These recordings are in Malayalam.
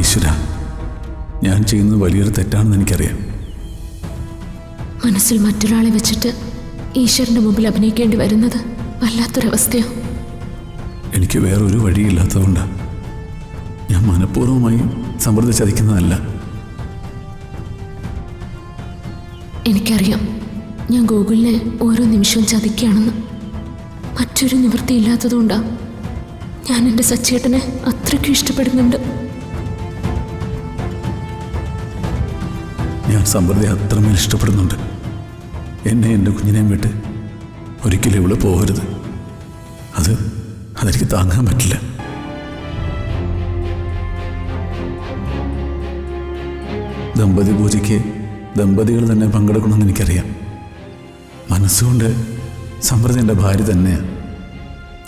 ഈശ്വര, ഞാൻ ചെയ്യുന്നത് വലിയൊരു തെറ്റാണെന്ന് എനിക്കറിയാം. മനസ്സിൽ മറ്റൊരാളെ വെച്ചിട്ട് ഈശ്വരന്റെ മുമ്പിൽ അഭിനയിക്കേണ്ടി വരുന്നത് വല്ലാത്തൊരവസ്ഥയോ. എനിക്ക് വേറൊരു വഴിയില്ലാത്തതുകൊണ്ട് ഞാൻ മനഃപൂർവ്വമായി സമൃദ്ധി ചതിക്കുന്നതല്ല. എനിക്കറിയാം ഞാൻ ഗോകുലിനെ ഓരോ നിമിഷവും ചതിക്കുകയാണെന്ന്. മറ്റൊരു നിവൃത്തിയില്ലാത്തതുകൊണ്ടാണ് ഞാൻ എൻ്റെ സച്ചേട്ടനെ അത്രയ്ക്കും ഇഷ്ടപ്പെടുന്നുണ്ട്. ഞാൻ സമൃദ്ധി അത്രമേൽ ഇഷ്ടപ്പെടുന്നുണ്ട്. എന്നെ എൻ്റെ കുഞ്ഞിനെയും വിട്ട് ഒരിക്കലും ഇവിടെ പോകരുത്. അതെനിക്ക് താങ്ങാൻ പറ്റില്ല. ദമ്പതി പൂജയ്ക്ക് ദമ്പതികൾ തന്നെ പങ്കെടുക്കണമെന്ന് എനിക്കറിയാം. മനസ്സുകൊണ്ട് സമൃദ്ധി എൻ്റെ ഭാര്യ തന്നെയാണ്.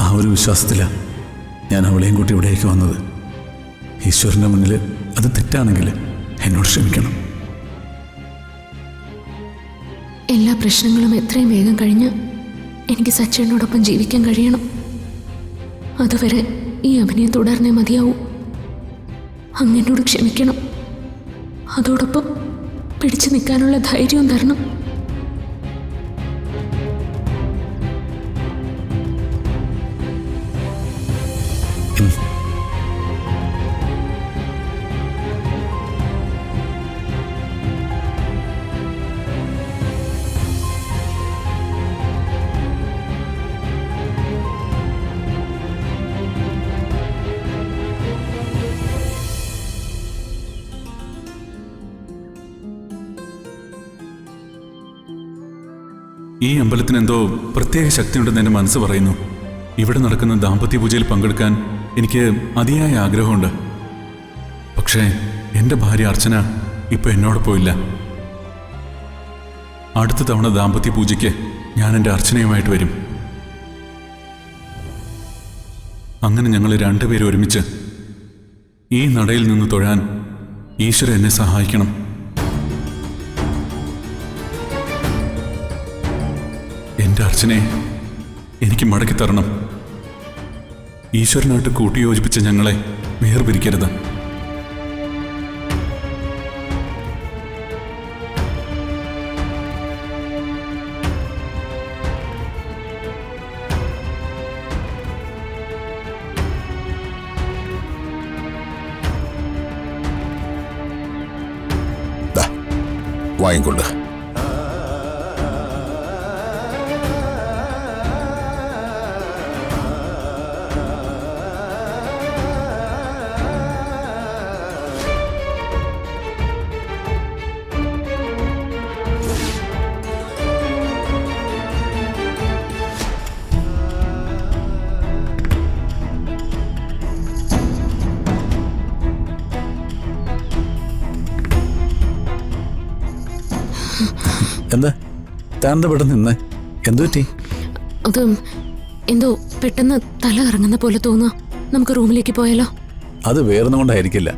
ആ ഒരു വിശ്വാസത്തിലാണ് ഞാൻ അവളെയും കൂട്ടി ഇവിടേക്ക് വന്നത്. ഈശ്വരൻ്റെ മുന്നിൽ അത് തെറ്റാണെങ്കിൽ എന്നോട് ക്ഷമിക്കണം. എല്ലാ പ്രശ്നങ്ങളും എത്രയും വേഗം കഴിഞ്ഞ് എനിക്ക് സച്ചേട്ടനോടൊപ്പം ജീവിക്കാൻ കഴിയണം. അതുവരെ ഈ അഭിനയം തുടർന്നേ മതിയാവൂ. അങ്ങനോട് ക്ഷമിക്കണം. അതോടൊപ്പം പിടിച്ചു നിൽക്കാനുള്ള ധൈര്യവും തരണം. ഈ അമ്പലത്തിന് എന്തോ പ്രത്യേക ശക്തിയുണ്ടെന്ന് എൻ്റെ മനസ്സ് പറയുന്നു. ഇവിടെ നടക്കുന്ന ദാമ്പത്യ പൂജയിൽ പങ്കെടുക്കാൻ എനിക്ക് അതിയായ ആഗ്രഹമുണ്ട്. പക്ഷേ എൻ്റെ ഭാര്യ അർച്ചന ഇപ്പോൾ എന്നോടൊപ്പം ഇല്ല. അടുത്ത തവണ ദാമ്പത്യ പൂജയ്ക്ക് ഞാൻ എൻ്റെ അർച്ചനയുമായിട്ട് വരും. അങ്ങനെ ഞങ്ങൾ രണ്ടുപേരും ഒരുമിച്ച് ഈ നടയിൽ നിന്ന് തൊഴാൻ ഈശ്വരൻ എന്നെ സഹായിക്കണം. എൻ്റെ അർച്ചനയെ എനിക്ക് മടക്കി തരണം. ഈശ്വരനായിട്ട് കൂട്ടിയോജിപ്പിച്ച ഞങ്ങളെ വേർപിരിക്കരുത്. വാങ്ങിക്കൊണ്ട് എന്താ താന്ത പെട്ടെന്ന് നിന്നേ? എന്തു പറ്റി? അത് എന്തോ പെട്ടെന്ന് തല കറങ്ങുന്ന പോലെ തോന്നുക. നമുക്ക് റൂമിലേക്ക് പോയാലോ? അത് വേറൊന്നും കൊണ്ടായിരിക്കില്ല.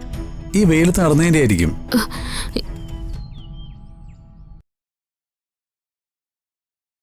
ഈ വെയിലത്ത് നടന്നതിൻ്റെ ആയിരിക്കും.